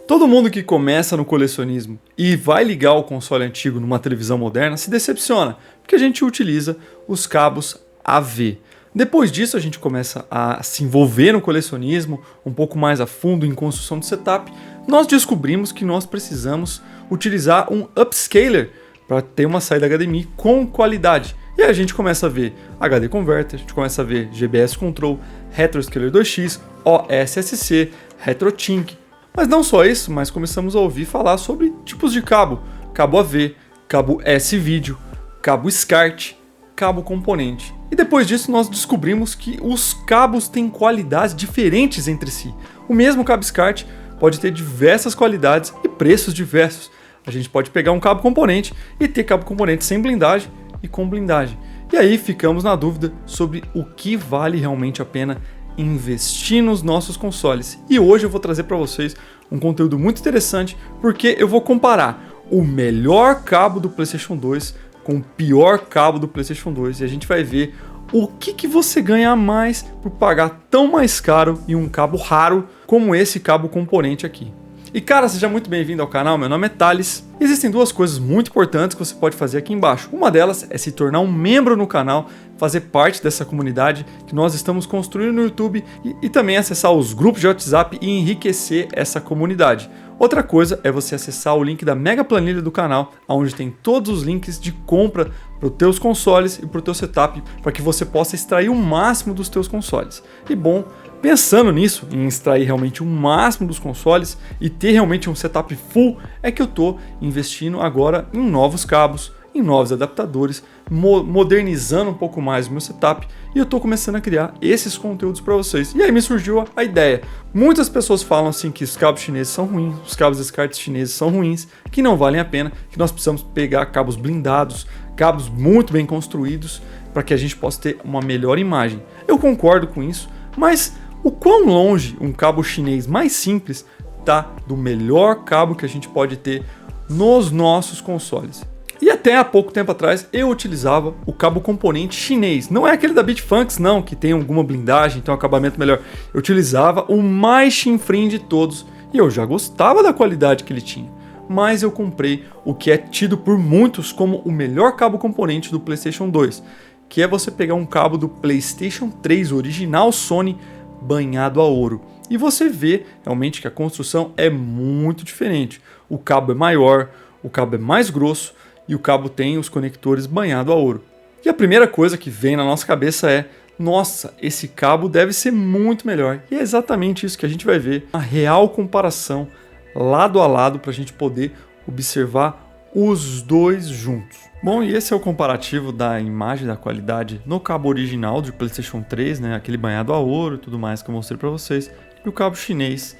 Todo mundo que começa no colecionismo e vai ligar o console antigo numa televisão moderna se decepciona, porque a gente utiliza os cabos AV. Depois disso a gente começa a se envolver no colecionismo um pouco mais a fundo em construção de setup. Nós descobrimos que nós precisamos utilizar um upscaler para ter uma saída HDMI com qualidade. E aí a gente começa a ver HD Converter, a gente começa a ver GBS Control, Retroscaler 2X, OSSC, RetroTink. Mas não só isso, mas começamos a ouvir falar sobre tipos de cabo. Cabo AV, cabo S-Video, cabo SCART, cabo componente. E depois disso nós descobrimos que os cabos têm qualidades diferentes entre si. O mesmo cabo SCART pode ter diversas qualidades e preços diversos. A gente pode pegar um cabo componente e ter cabo componente sem blindagem e com blindagem. E aí ficamos na dúvida sobre o que vale realmente a pena investir nos nossos consoles. E hoje eu vou trazer para vocês um conteúdo muito interessante, porque eu vou comparar o melhor cabo do PlayStation 2 com o pior cabo do PlayStation 2 e a gente vai ver o que você ganha a mais por pagar tão mais caro em um cabo raro como esse cabo componente aqui. E cara, seja muito bem-vindo ao canal, meu nome é Thales. Existem duas coisas muito importantes que você pode fazer aqui embaixo. Uma delas é se tornar um membro no canal, fazer parte dessa comunidade que nós estamos construindo no YouTube e também acessar os grupos de WhatsApp e enriquecer essa comunidade. Outra coisa é você acessar o link da mega planilha do canal, onde tem todos os links de compra para os teus consoles e para o teu setup, para que você possa extrair o máximo dos teus consoles. E bom, pensando nisso, em extrair realmente o máximo dos consoles e ter realmente um setup full, é que eu estou investindo agora em novos cabos, em novos adaptadores, modernizando um pouco mais o meu setup e eu estou começando a criar esses conteúdos para vocês. E aí me surgiu a ideia. Muitas pessoas falam assim que os cabos chineses são ruins, os cabos SCART chineses são ruins, que não valem a pena, que nós precisamos pegar cabos blindados, cabos muito bem construídos para que a gente possa ter uma melhor imagem. Eu concordo com isso, mas o quão longe um cabo chinês mais simples está do melhor cabo que a gente pode ter nos nossos consoles? E até há pouco tempo atrás eu utilizava o cabo componente chinês. Não é aquele da Bitfunks não, que tem alguma blindagem, tem um acabamento melhor. Eu utilizava o mais chinfrim de todos e eu já gostava da qualidade que ele tinha. Mas eu comprei o que é tido por muitos como o melhor cabo componente do PlayStation 2, que é você pegar um cabo do PlayStation 3 original Sony banhado a ouro. E você vê realmente que a construção é muito diferente. O cabo é maior, o cabo é mais grosso e o cabo tem os conectores banhado a ouro. E a primeira coisa que vem na nossa cabeça é: nossa, esse cabo deve ser muito melhor. E é exatamente isso que a gente vai ver, a real comparação lado a lado para a gente poder observar os dois juntos. Bom, e esse é o comparativo da imagem, da qualidade no cabo original de PlayStation 3, né, aquele banhado a ouro e tudo mais que eu mostrei para vocês, e o cabo chinês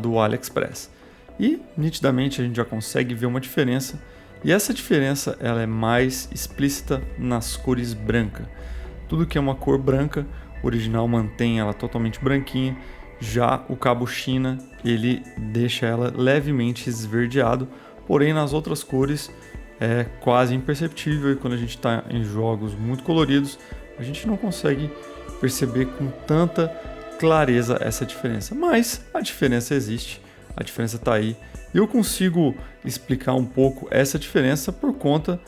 do AliExpress. E nitidamente a gente já consegue ver uma diferença, e essa diferença ela é mais explícita nas cores branca. Tudo que é uma cor branca, o original mantém ela totalmente branquinha, já o cabo China ele deixa ela levemente esverdeado, porém nas outras cores é quase imperceptível e quando a gente está em jogos muito coloridos a gente não consegue perceber com tanta clareza essa diferença. Mas a diferença existe, a diferença está aí e eu consigo explicar um pouco essa diferença por conta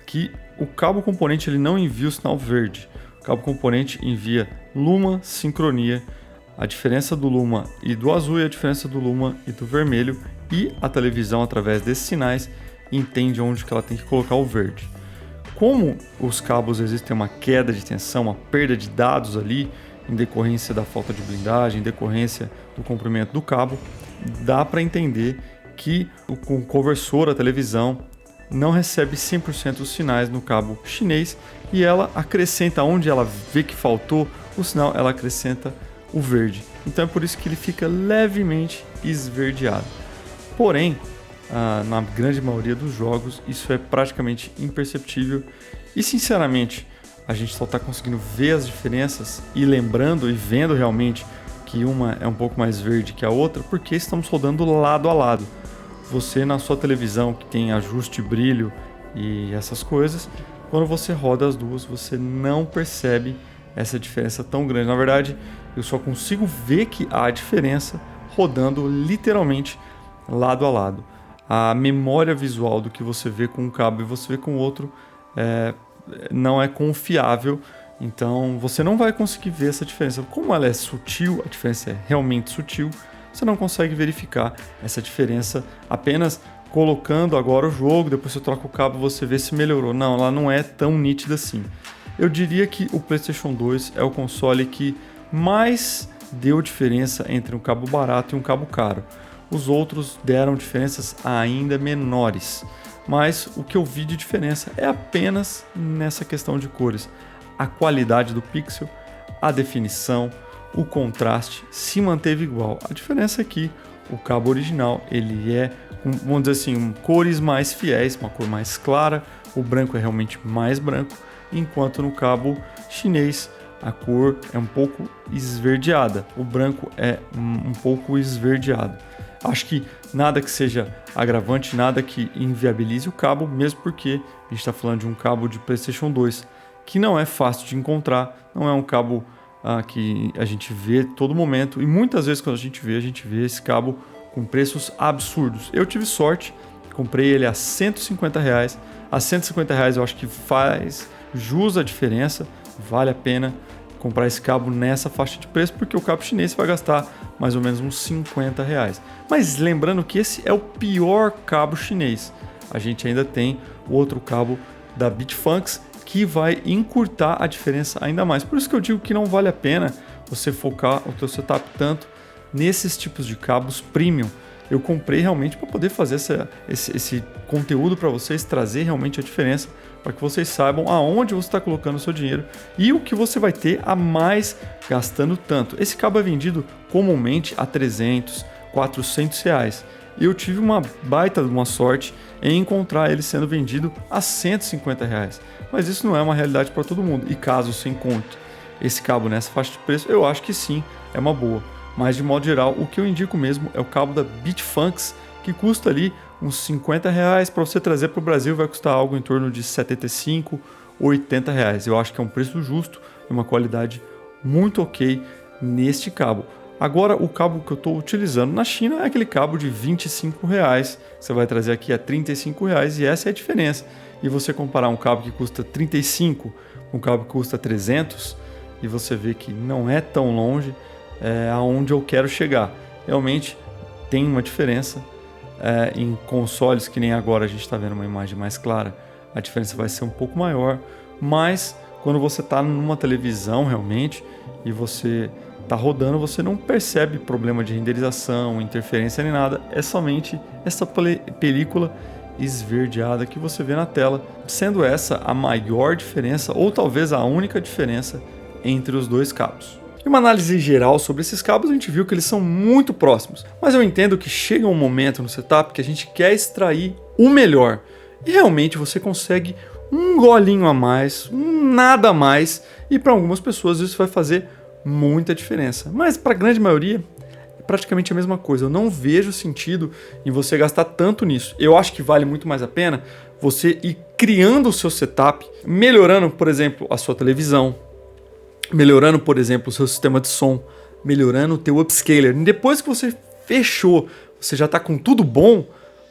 que o cabo componente ele não envia o sinal verde. O cabo componente envia luma, sincronia. A diferença do luma e do azul é a diferença do luma e do vermelho, e a televisão, através desses sinais, entende onde que ela tem que colocar o verde. Como os cabos existem uma queda de tensão, uma perda de dados ali, em decorrência da falta de blindagem, em decorrência do comprimento do cabo, dá para entender que o conversor, a televisão, não recebe 100% os sinais no cabo chinês e ela acrescenta, onde ela vê que faltou o sinal, ela acrescenta o verde. Então é por isso que ele fica levemente esverdeado. Porém, na grande maioria dos jogos, isso é praticamente imperceptível e sinceramente, a gente só está conseguindo ver as diferenças e lembrando e vendo realmente que uma é um pouco mais verde que a outra porque estamos rodando lado a lado. Você na sua televisão que tem ajuste, brilho e essas coisas, quando você roda as duas, você não percebe essa diferença tão grande. Na verdade, eu só consigo ver que há diferença rodando literalmente lado a lado. A memória visual do que você vê com um cabo e você vê com o outro não é confiável, então você não vai conseguir ver essa diferença. Como ela é sutil, a diferença é realmente sutil, você não consegue verificar essa diferença apenas colocando agora o jogo, depois você troca o cabo, você vê se melhorou. Não, ela não é tão nítida assim. Eu diria que o PlayStation 2 é o console que mais deu diferença entre um cabo barato e um cabo caro. Os outros deram diferenças ainda menores, mas o que eu vi de diferença é apenas nessa questão de cores. A qualidade do pixel, a definição, o contraste se manteve igual. A diferença é que o cabo original ele é, vamos dizer assim, cores mais fiéis, uma cor mais clara, o branco é realmente mais branco, enquanto no cabo chinês a cor é um pouco esverdeada, o branco é um pouco esverdeado. Acho que nada que seja agravante, nada que inviabilize o cabo, mesmo porque a gente está falando de um cabo de PlayStation 2, que não é fácil de encontrar, não é um cabo que a gente vê todo momento, e muitas vezes quando a gente vê esse cabo com preços absurdos. Eu tive sorte, comprei ele a R$150, a R$150 eu acho que faz jus a diferença, vale a pena comprar esse cabo nessa faixa de preço, porque o cabo chinês vai gastar mais ou menos uns R$50. Mas lembrando que esse é o pior cabo chinês. A gente ainda tem o outro cabo da Bitfunks que vai encurtar a diferença ainda mais. Por isso que eu digo que não vale a pena você focar o teu setup tanto nesses tipos de cabos premium. Eu comprei realmente para poder fazer esse conteúdo para vocês, trazer realmente a diferença, para que vocês saibam aonde você está colocando o seu dinheiro e o que você vai ter a mais gastando tanto. Esse cabo é vendido comumente a R$300, R$400. E eu tive uma baita de uma sorte em encontrar ele sendo vendido a R$150. Mas isso não é uma realidade para todo mundo. E caso você encontre esse cabo nessa faixa de preço, eu acho que sim, é uma boa. Mas de modo geral, o que eu indico mesmo é o cabo da Bitfunks, que custa ali uns R$50. Para você trazer para o Brasil vai custar algo em torno de R$75 ou R$80. Eu acho que é um preço justo e uma qualidade muito ok neste cabo. Agora, o cabo que eu estou utilizando na China é aquele cabo de R$25, você vai trazer aqui a R$35, e essa é a diferença. E você comparar um cabo que custa 35 com um cabo que custa 300, e você vê que não é tão longe aonde eu quero chegar. Realmente tem uma diferença. Em consoles, que nem agora a gente está vendo uma imagem mais clara, a diferença vai ser um pouco maior, mas quando você está numa televisão realmente e você está rodando, você não percebe problema de renderização, interferência nem nada, é somente essa película esverdeada que você vê na tela, sendo essa a maior diferença ou talvez a única diferença entre os dois cabos. Em uma análise geral sobre esses cabos, a gente viu que eles são muito próximos, mas eu entendo que chega um momento no setup que a gente quer extrair o melhor, e realmente você consegue um golinho a mais, nada a mais, e para algumas pessoas isso vai fazer muita diferença, mas para a grande maioria é praticamente a mesma coisa. Eu não vejo sentido em você gastar tanto nisso. Eu acho que vale muito mais a pena você ir criando o seu setup, melhorando, por exemplo, a sua televisão, melhorando, por exemplo, o seu sistema de som, melhorando o teu upscaler. E depois que você fechou, você já está com tudo bom,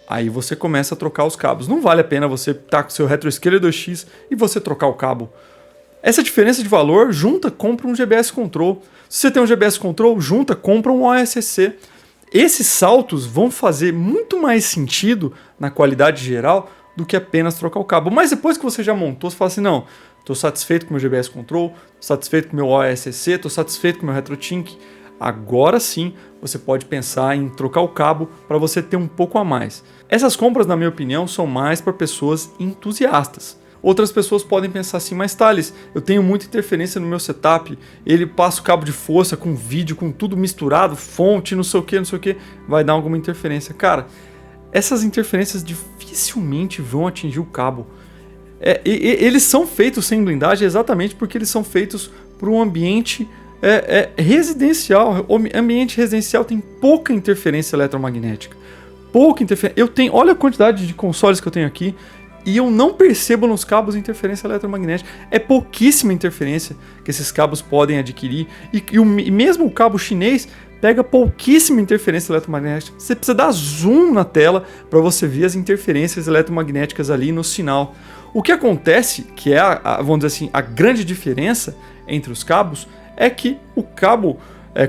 aí você começa a trocar os cabos. Não vale a pena você estar com o seu RetroScaler 2X e você trocar o cabo. Essa diferença de valor, junta, compra um GBS Control. Se você tem um GBS Control, junta, compra um OSC. Esses saltos vão fazer muito mais sentido na qualidade geral do que apenas trocar o cabo. Mas depois que você já montou, você fala assim, não, estou satisfeito com o meu GBS Control, estou satisfeito com o meu OSC, estou satisfeito com o meu RetroTink. Agora sim, você pode pensar em trocar o cabo para você ter um pouco a mais. Essas compras, na minha opinião, são mais para pessoas entusiastas. Outras pessoas podem pensar assim, mas Thales, eu tenho muita interferência no meu setup, ele passa o cabo de força com vídeo, com tudo misturado, fonte, não sei o que, vai dar alguma interferência. Cara, essas interferências dificilmente vão atingir o cabo. Eles são feitos sem blindagem exatamente porque eles são feitos para um ambiente residencial. O ambiente residencial tem pouca interferência eletromagnética. Pouca interferência. Olha a quantidade de consoles que eu tenho aqui e eu não percebo nos cabos interferência eletromagnética. É pouquíssima interferência que esses cabos podem adquirir. E mesmo o cabo chinês pega pouquíssima interferência eletromagnética. Você precisa dar zoom na tela para você ver as interferências eletromagnéticas ali no sinal. O que acontece, que é vamos dizer assim, a grande diferença entre os cabos, é que o cabo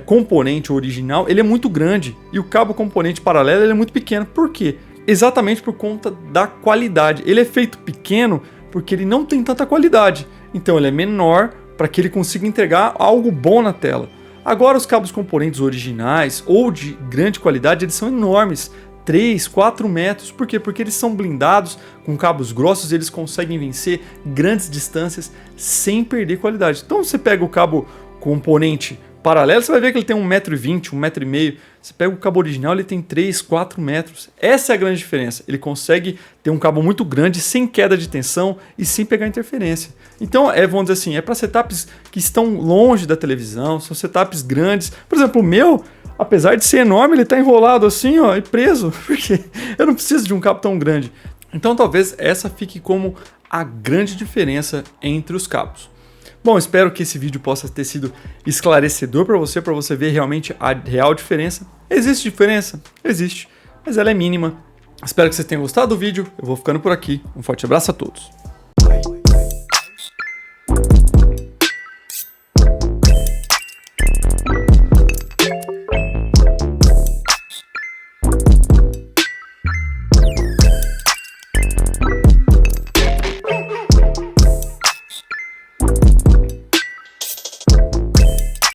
componente original ele é muito grande e o cabo componente paralelo ele é muito pequeno. Por quê? Exatamente por conta da qualidade. Ele é feito pequeno porque ele não tem tanta qualidade. Então ele é menor para que ele consiga entregar algo bom na tela. Agora os cabos componentes originais ou de grande qualidade eles são enormes. 3, 4 metros. Por quê? Porque eles são blindados com cabos grossos e eles conseguem vencer grandes distâncias sem perder qualidade. Então você pega o cabo componente paralelo, você vai ver que ele tem 1,20 m, 1,5 m. Você pega o cabo original, ele tem 3, 4 metros. Essa é a grande diferença. Ele consegue ter um cabo muito grande, sem queda de tensão e sem pegar interferência. Então, vamos dizer assim, é para setups que estão longe da televisão, são setups grandes. Por exemplo, o meu, apesar de ser enorme, ele está enrolado assim, ó, e preso, porque eu não preciso de um cabo tão grande. Então, talvez essa fique como a grande diferença entre os cabos. Bom, espero que esse vídeo possa ter sido esclarecedor para você ver realmente a real diferença. Existe diferença? Existe, mas ela é mínima. Espero que vocês tenham gostado do vídeo. Eu vou ficando por aqui. Um forte abraço a todos.